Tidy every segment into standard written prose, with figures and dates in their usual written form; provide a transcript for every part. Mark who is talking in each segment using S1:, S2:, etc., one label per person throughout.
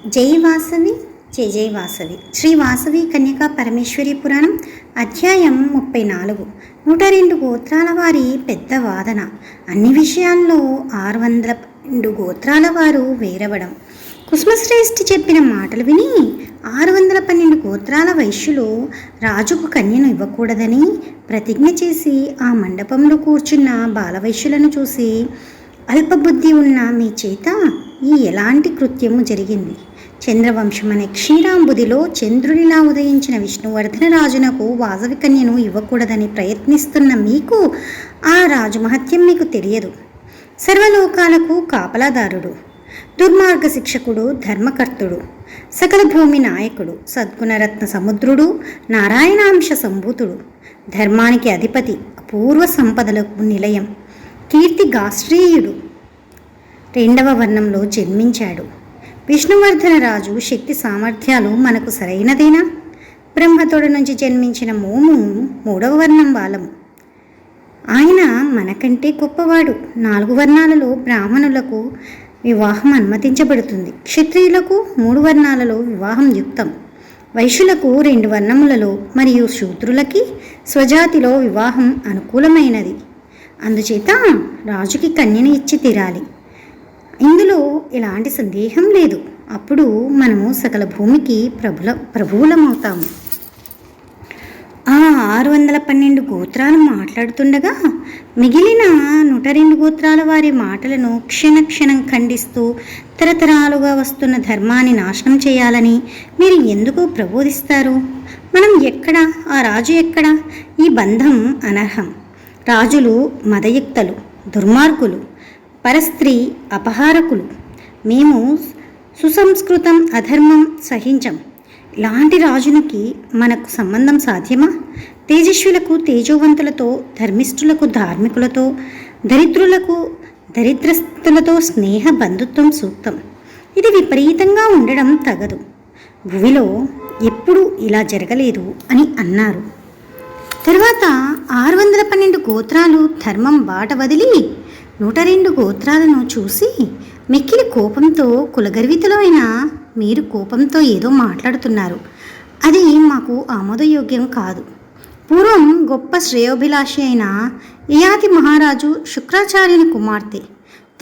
S1: జై వాసవి జై జై వాసవి. శ్రీ వాసవి కన్యకా పరమేశ్వరి పురాణం అధ్యాయం 34. 102 గోత్రాల వారి పెద్ద వాదన. అన్ని విషయాల్లో 602 గోత్రాల వారు వేరవడం. కుసుమశ్రేష్ఠి చెప్పిన మాటలు విని 612 గోత్రాల వైశ్యులు రాజుకు కన్యను ఇవ్వకూడదని ప్రతిజ్ఞ చేసి ఆ మండపంలో కూర్చున్న బాలవైశ్యులను చూసి, అల్పబుద్ధి ఉన్న మీ చేత ఈ ఎలాంటి కృత్యము జరిగింది? చంద్రవంశం అనే క్షీరాంబుదిలో చంద్రునిలా ఉదయించిన విష్ణువర్ధన రాజునకు వాసవి కన్యను ఇవ్వకూడదని ప్రయత్నిస్తున్న మీకు ఆ రాజు మహత్యం మీకు తెలియదు. సర్వలోకాలకు కాపలాదారుడు, దుర్మార్గ శిక్షకుడు, ధర్మకర్తుడు, సకల భూమి నాయకుడు, సద్గుణరత్న సముద్రుడు, నారాయణాంశ సంభూతుడు, ధర్మానికి అధిపతి, అపూర్వ సంపదలకు నిలయం, కీర్తి గాశ్రీయుడు, 2వ వర్ణంలో జన్మించాడు. విష్ణువర్ధన రాజు శక్తి సామర్థ్యాలు మనకు సరైనదేనా? బ్రహ్మతోడు నుంచి జన్మించిన మోము 3వ వర్ణం వాళ్ళము. ఆయన మనకంటే గొప్పవాడు. 4 వర్ణాలలో బ్రాహ్మణులకు వివాహం అనుమతించబడుతుంది. క్షత్రియులకు 3 వర్ణాలలో వివాహం యుక్తం. వైశ్యులకు 2 వర్ణములలో మరియు శూద్రులకి స్వజాతిలో వివాహం అనుకూలమైనది. అందుచేత రాజుకి కన్యను ఇచ్చి తీరాలి. ఇందులో ఎలాంటి సందేహం లేదు. అప్పుడు మనము సకల భూమికి ప్రభువులమవుతాము. ఆ 612 గోత్రాలు మాట్లాడుతుండగా మిగిలిన 102 గోత్రాల వారి మాటలను క్షణం ఖండిస్తూ తరతరాలుగా వస్తున్న ధర్మాన్ని నాశనం చేయాలని మీరు ఎందుకు ప్రబోధిస్తారు? మనం ఎక్కడ? ఆ రాజు ఎక్కడ? ఈ బంధం అనర్హం. రాజులు మదయుక్తలు, దుర్మార్గులు, పరస్త్రీ అపహారకులు. మేము సుసంస్కృతం అధర్మం సహించం. ఇలాంటి రాజునికి మనకు సంబంధం సాధ్యమా? తేజస్వులకు తేజోవంతులతో, ధర్మిష్ఠులకు ధార్మికులతో, దరిద్రులకు దరిద్రస్తులతో స్నేహ బంధుత్వం సూక్తం. ఇది విపరీతంగా ఉండడం తగదు. భూమిలో ఎప్పుడూ ఇలా జరగలేదు అని అన్నారు. తరువాత 612 గోత్రాలు ధర్మం బాట వదిలి 102 గోత్రాలను చూసి మిక్కిలి కోపంతో, కులగర్వితులు అయిన మీరు కోపంతో ఏదో మాట్లాడుతున్నారు. అది మాకు ఆమోదయోగ్యం కాదు. పూర్వం గొప్ప శ్రేయోభిలాషి అయిన యయాతి మహారాజు శుక్రాచార్యుని కుమార్తె,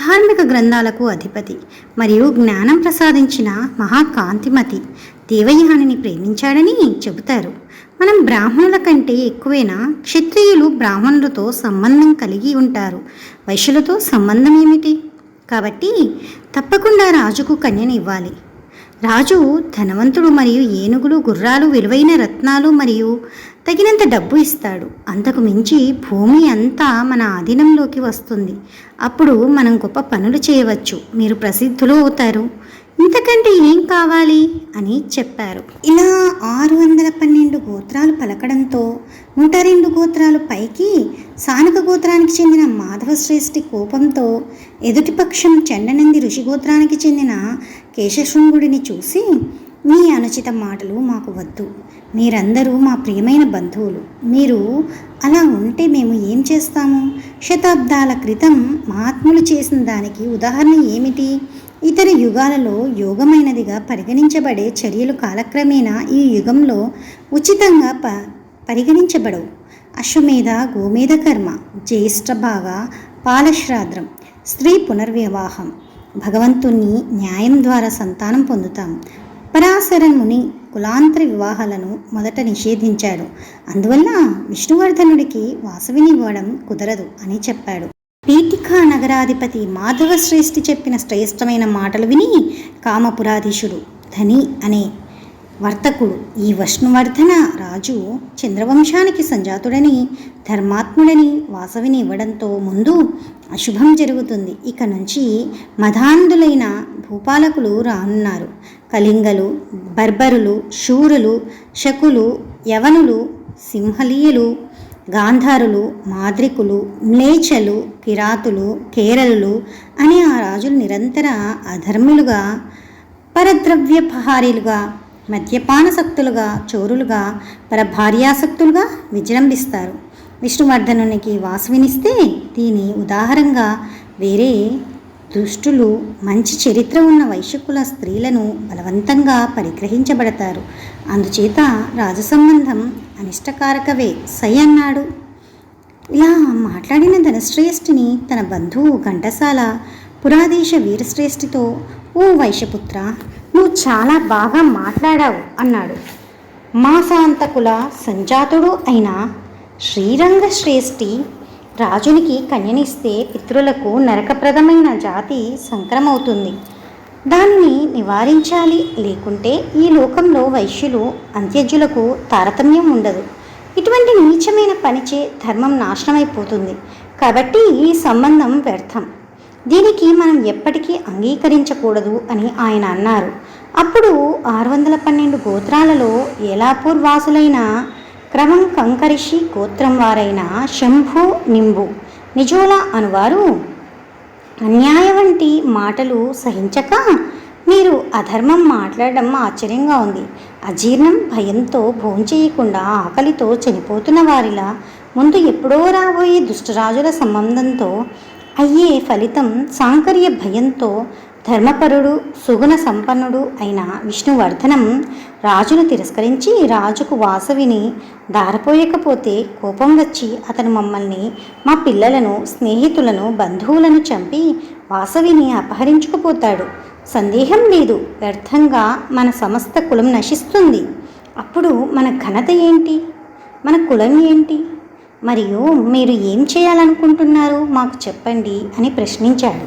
S1: ధార్మిక గ్రంథాలకు అధిపతి మరియు జ్ఞానం ప్రసాదించిన మహాకాంతిమతి దేవయానిని ప్రేమించాడని చెబుతారు. మనం బ్రాహ్మణుల కంటే ఎక్కువైనా క్షత్రియులు బ్రాహ్మణులతో సంబంధం కలిగి ఉంటారు. వైశ్యులతో సంబంధం ఏమిటి? కాబట్టి తప్పకుండా రాజుకు కన్యను ఇవ్వాలి. రాజు ధనవంతుడు మరియు ఏనుగులు, గుర్రాలు, విలువైన రత్నాలు మరియు తగినంత డబ్బు ఇస్తాడు. అంతకు మించి భూమి అంతా మన ఆధీనంలోకి వస్తుంది. అప్పుడు మనం గొప్ప పనులు చేయవచ్చు. మీరు ప్రసిద్ధులు అవుతారు. ఇంతకంటే ఏం కావాలి అని చెప్పారు. ఇలా 612 గోత్రాలు పలకడంతో 102 గోత్రాలు పైకి సానుక గోత్రానికి చెందిన మాధవశ్రేష్ఠి కోపంతో ఎదుటిపక్షం చండనంది ఋషి గోత్రానికి చెందిన కేశశృంగుడిని చూసి, మీ అనుచిత మాటలు మాకు వద్దు. మీరందరూ మా ప్రియమైన బంధువులు. మీరు అలా ఉంటే మేము ఏం చేస్తాము? శతాబ్దాల క్రితం మహాత్ములు చేసిన దానికి ఉదాహరణ ఏమిటి? ఇతర యుగాలలో యోగమైనదిగా పరిగణించబడే చర్యలు కాలక్రమేణా ఈ యుగంలో ఉచితంగా పరిగణించబడవు. అశ్వమేధ, గోమేధ కర్మ, జ్యేష్ఠభాగ, పాలశ్రాద్రం, స్త్రీ పునర్వివాహం, భగవంతుని న్యాయం ద్వారా సంతానం పొందుతాం. పరాశర ముని కులాంతర వివాహాలను మొదట నిషేధించాడు. అందువల్ల విష్ణువర్ధనుడికి వాసవిని ఇవ్వడం కుదరదు అని చెప్పాడు. పీఠికా నగరాధిపతి మాధవశ్రేష్ఠి చెప్పిన శ్రేష్టమైన మాటలు విని కామపురాధీశుడు ధని అనే వర్తకుడు ఈ విష్ణువర్ధన రాజు చంద్రవంశానికి సంజాతుడని, ధర్మాత్ముడని వాసవిని ఇవ్వడంతో ముందు అశుభం జరుగుతుంది. ఇక నుంచి మదాంధులైన భూపాలకులు రానున్నారు. కళింగలు, బర్బరులు, శూరులు, శకులు, యవనులు, సింహలీయులు, గాంధారులు, మాద్రికులు, మ్లేచ్ఛలు, కిరాతులు, కేరళులు అని ఆ రాజులు నిరంతర అధర్ములుగా, పరద్రవ్యపహారీలుగా, మద్యపానసక్తులుగా, చోరులుగా, పరభార్యాసక్తులుగా విజృంభిస్తారు. విష్ణువర్ధనునికి వాసవినిస్తే దీని ఉదాహరణగా వేరే దుష్టులు మంచి చరిత్ర ఉన్న వైశ్యకుల స్త్రీలను బలవంతంగా పరిగ్రహించబడతారు. అందుచేత రాజసంబంధం అనిష్టకారకవే సై అన్నాడు. ఇలా మాట్లాడిన ధనశ్రేష్ఠిని తన బంధువు ఘంటసాల పురాదేశ వీరశ్రేష్ఠితో, ఓ వైశ్యపుత్ర, నువ్వు చాలా బాగా మాట్లాడావు అన్నాడు. మాసాంతకుల సంజాతుడు అయిన శ్రీరంగశ్రేష్ఠి రాజునికి కన్యనిస్తే పితృలకు నరకప్రదమైన జాతి సంక్రమవుతుంది. దానిని నివారించాలి, లేకుంటే ఈ లోకంలో వైశ్యులు అంత్యజులకు తారతమ్యం ఉండదు. ఇటువంటి నీచమైన పనిచే ధర్మం నాశనమైపోతుంది. కాబట్టి ఈ సంబంధం వ్యర్థం. దీనికి మనం ఎప్పటికీ అంగీకరించకూడదు అని ఆయన అన్నారు. అప్పుడు 612 గోత్రాలలో ఏలాపూర్ వాసులైన క్రమం కంకరిషి గోత్రం వారైన శంభు, నింబు, నిజోల అనువారు అన్యాయ వంటి మాటలు సహించక, మీరు అధర్మం మాట్లాడడం ఆశ్చర్యంగా ఉంది. అజీర్ణం భయంతో భోంచేయకుండా ఆకలితో చనిపోతున్న వారిలా ముందు ఎప్పుడో రాబోయే దుష్టరాజుల సంబంధంతో అయ్యే ఫలితం సాంకర్య భయంతో ధర్మపరుడు సుగుణ సంపన్నుడు అయిన విష్ణువర్ధనం రాజును తిరస్కరించి రాజుకు వాసవిని దారపోయకపోతే కోపం వచ్చి అతను మమ్మల్ని, మా పిల్లలను, స్నేహితులను, బంధువులను చంపి వాసవిని అపహరించుకుపోతాడు. సందేహం లేదు, వ్యర్థంగా మన సమస్త కులం నశిస్తుంది. అప్పుడు మన ఘనత ఏంటి, మన కులం ఏంటి? మరియు మీరు ఏం చేయాలనుకుంటున్నారు మాకు చెప్పండి అని ప్రశ్నించాడు.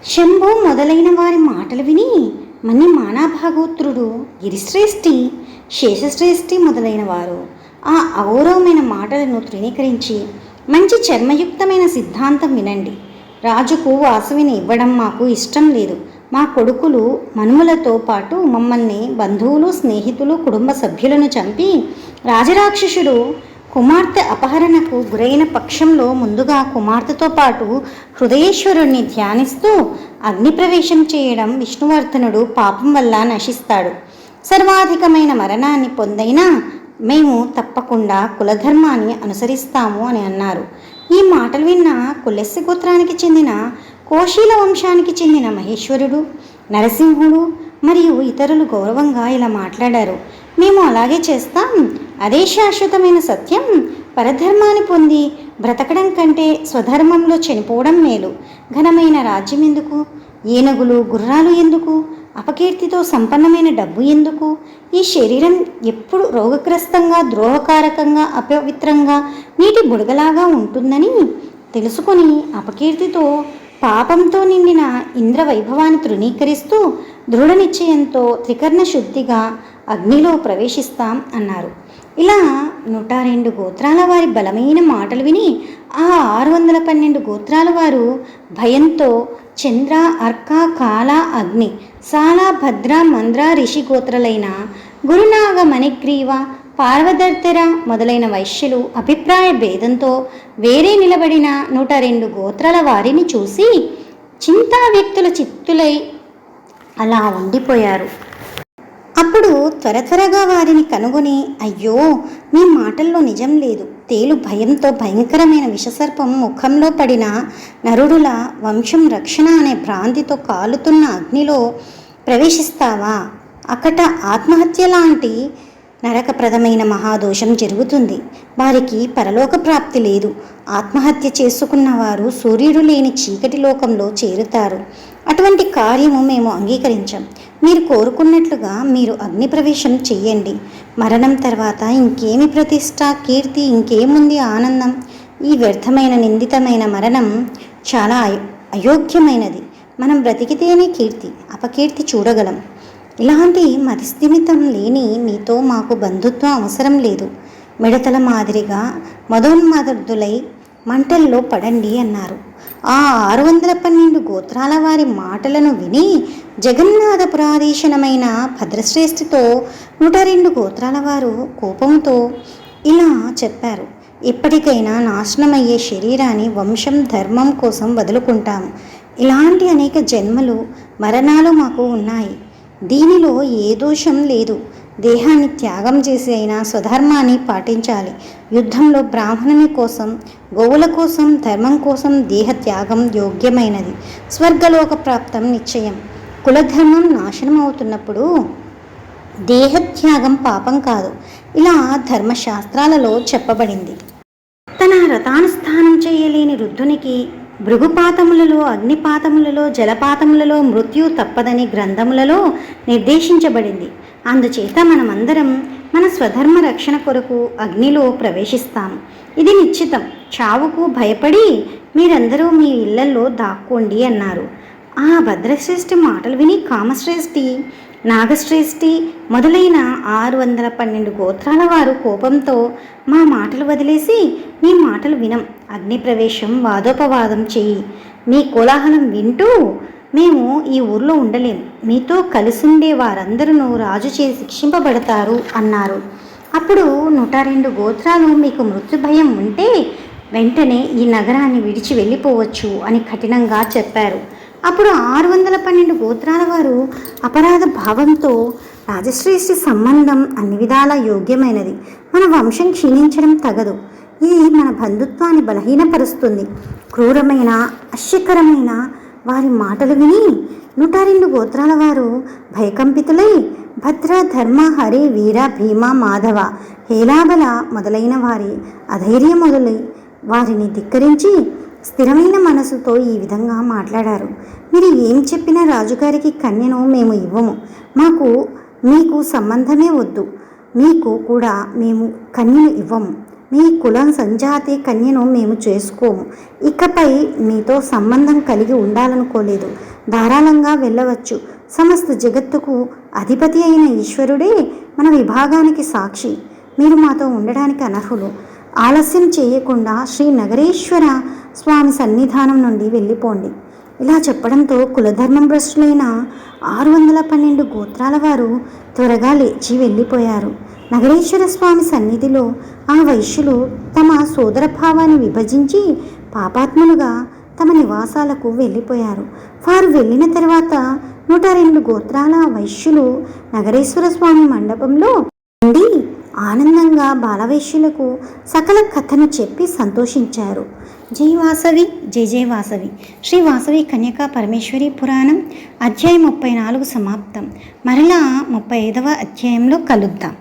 S1: శంభు మొదలైన వారి మాటలు విని మన్ని మానాభాగోత్రుడు, గిరిశ్రేష్ఠి, శేషశ్రేష్ఠి మొదలైన వారు ఆ అగౌరవమైన మాటలను తృణీకరించి, మంచి చర్మయుక్తమైన సిద్ధాంతం వినండి. రాజుకు వాసవిని ఇవ్వడం మాకు ఇష్టం లేదు. మా కొడుకులు మనుమలతో పాటు మమ్మల్ని, బంధువులు, స్నేహితులు, కుటుంబ సభ్యులను చంపి రాజరాక్షసుడు కుమార్తె అపహరణకు గురైన పక్షంలో ముందుగా కుమార్తెతో పాటు హృదయేశ్వరుణ్ణి ధ్యానిస్తూ అగ్నిప్రవేశం చేయడం విష్ణువర్ధనుడు పాపం వల్ల నశిస్తాడు. సర్వాధికమైన మరణాన్ని పొందైనా మేము తప్పకుండా కులధర్మాన్ని అనుసరిస్తాము అని అన్నారు. ఈ మాటలు విన్న కులస్య గోత్రానికి చెందిన కోశీల వంశానికి చెందిన మహేశ్వరుడు, నరసింహుడు మరియు ఇతరులు గౌరవంగా ఇలా మాట్లాడారు. మేము అలాగే చేస్తాం. అదే శాశ్వతమైన సత్యం. పరధర్మాన్ని పొంది బ్రతకడం కంటే స్వధర్మంలో చనిపోవడం మేలు. ఘనమైన రాజ్యం ఎందుకు? ఏనుగులు, గుర్రాలు ఎందుకు? అపకీర్తితో సంపన్నమైన డబ్బు ఎందుకు? ఈ శరీరం ఎప్పుడు రోగగ్రస్తంగా, ద్రోహకారకంగా, అపవిత్రంగా, నీటి బుడగలాగా ఉంటుందని తెలుసుకొని అపకీర్తితో, పాపంతో నిండిన ఇంద్ర వైభవాన్ని తృణీకరిస్తూ దృఢ నిశ్చయంతో త్రికర్ణ శుద్ధిగా అగ్నిలో ప్రవేశిస్తాం అన్నారు. ఇలా 102 గోత్రాల వారి బలమైన మాటలు విని ఆ 612 గోత్రాల వారు భయంతో చంద్ర, అర్క, కాల, అగ్ని, సాల, భద్ర, మంద్ర, రిషి గోత్రలైన గురునాగ, మణిగ్రీవ, పార్వదర్తెర మొదలైన వైశ్యులు అభిప్రాయ భేదంతో వేరే నిలబడిన 102 గోత్రాల వారిని చూసి చింతా వ్యక్తుల చిత్తులై అలా ఉండిపోయారు. అప్పుడు త్వరగా వారిని కనుగొని, అయ్యో, మీ మాటల్లో నిజం లేదు. తేలు భయంతో భయంకరమైన విషసర్పం ముఖంలో పడిన నరుడుల వంశం రక్షణ అనే భ్రాంతితో కాలుతున్న అగ్నిలో ప్రవేశిస్తావా? అకట ఆత్మహత్య లాంటి నరకప్రదమైన మహాదోషం జరుగుతుంది. వారికి పరలోక ప్రాప్తి లేదు. ఆత్మహత్య చేసుకున్నవారు సూర్యుడు లేని చీకటి లోకంలో చేరుతారు. అటువంటి కార్యము మేము అంగీకరించాం. మీరు కోరుకున్నట్లుగా మీరు అగ్ని ప్రవేశం చెయ్యండి. మరణం తర్వాత ఇంకేమి ప్రతిష్ట, కీర్తి, ఇంకేముంది ఆనందం? ఈ వ్యర్థమైన నిందితమైన మరణం చాలా అయోగ్యమైనది. మనం బ్రతికితేనే కీర్తి, అపకీర్తి చూడగలం. ఇలాంటి మతిస్థిమితం లేని మీతో మాకు బంధుత్వం అవసరం లేదు. మిడతల మాదిరిగా మదోన్మదులై మంటల్లో పడండి అన్నారు. ఆ 612 గోత్రాల వారి మాటలను విని జగన్నాథపురాధీశనమైన భద్రశ్రేష్ఠితో 102 గోత్రాల వారు కోపంతో ఇలా చెప్పారు. ఎప్పటికైనా నాశనమయ్యే శరీరాన్ని వంశం, ధర్మం కోసం వదులుకుంటాము. ఇలాంటి అనేక జన్మలు, మరణాలు మాకు ఉన్నాయి. దీనిలో ఏ దోషం లేదు. దేహాన్ని త్యాగం చేసి అయినా స్వధర్మాన్ని పాటించాలి. యుద్ధంలో బ్రాహ్మణుని కోసం, గోవుల కోసం, ధర్మం కోసం దేహ త్యాగం యోగ్యమైనది. స్వర్గలోక ప్రాప్తం నిశ్చయం. కులధర్మం నాశనం అవుతున్నప్పుడు దేహత్యాగం పాపం కాదు. ఇలా ధర్మశాస్త్రాలలో చెప్పబడింది. తన రథానుష్ఠానం చేయలేని వృద్ధునికి భృగుపాతములలో, అగ్నిపాతములలో, జలపాతములలో మృత్యు తప్పదని గ్రంథములలో నిర్దేశించబడింది. అందుచేత మనమందరం మన స్వధర్మ రక్షణ కొరకు అగ్నిలో ప్రవేశిస్తాము. ఇది నిశ్చితం. చావుకు భయపడి మీరందరూ మీ ఇళ్లలో దాక్కోండి అన్నారు. ఆ భద్రశ్రేష్ఠి మాటలు విని కామశ్రేష్ఠి, నాగశ్రేష్ఠి మొదలైన 612 గోత్రాల వారు కోపంతో మా మాటలు వదిలేసి నీ మాటలు వినం, అగ్ని ప్రవేశం, వాదోపవాదం చెయ్యి, మీ కోలాహలం వింటూ మేము ఈ ఊర్లో ఉండలేం, మీతో కలిసుండే వారందరూ రాజు చే శిక్షింపబడతారు అన్నారు. అప్పుడు 102 గోత్రాలు మీకు మృత్యు భయం ఉంటే వెంటనే ఈ నగరాన్ని విడిచి వెళ్ళిపోవచ్చు అని కఠినంగా చెప్పారు. అప్పుడు 612 గోత్రాల వారు అపరాధ భావంతో రాజశ్రేష్ఠి సంబంధం అన్ని విధాలా యోగ్యమైనది, మన వంశం క్షీణించడం తగదు, ఇది మన బంధుత్వాన్ని బలహీనపరుస్తుంది. క్రూరమైన అశ్యకరమైన వారి మాటలు విని 102 గోత్రాల వారు భయకంపితులై భద్ర, ధర్మ, హరి, వీర, భీమ, మాధవ, హేలాబల మొదలైన వారి అధైర్యం మొదలై వారిని ధిక్కరించి స్థిరమైన మనసుతో ఈ విధంగా మాట్లాడారు. మీరు ఏం చెప్పినా రాజుగారికి కన్యను మేము ఇవ్వము, మీకు సంబంధమే వద్దు, మీకు కూడా మేము కన్యను ఇవ్వము, మీ కులం సంజాతి కన్యను మేము చేసుకోము, ఇకపై మీతో సంబంధం కలిగి ఉండాలనుకోలేదు, ధారాళంగా వెళ్ళవచ్చు, సమస్త జగత్తుకు అధిపతి అయిన ఈశ్వరుడే మన విభాగానికి సాక్షి, మీరు మాతో ఉండడానికి అనర్హులు, ఆలస్యం చేయకుండా శ్రీ నగరేశ్వర స్వామి సన్నిధానం నుండి వెళ్ళిపోండి. ఇలా చెప్పడంతో కులధర్మం భ్రష్టులైన 612 గోత్రాల వారు త్వరగా లేచి వెళ్ళిపోయారు. నగరేశ్వర స్వామి సన్నిధిలో ఆ వైశ్యులు తమ సోదరభావాన్ని విభజించి పాపాత్ములుగా తమ నివాసాలకు వెళ్ళిపోయారు. వారు వెళ్ళిన తర్వాత 102 గోత్రాల వైశ్యులు నగరేశ్వర స్వామి మండపంలో ఉండి ఆనందంగా బాలవైశ్యులకు సకల కథను చెప్పి సంతోషించారు. జై వాసవి, జై జై వాసవి. శ్రీ వాసవి కన్యకా పరమేశ్వరి పురాణం అధ్యాయం 34 సమాప్తం. మరలా 35వ అధ్యాయంలో కలుద్దాం.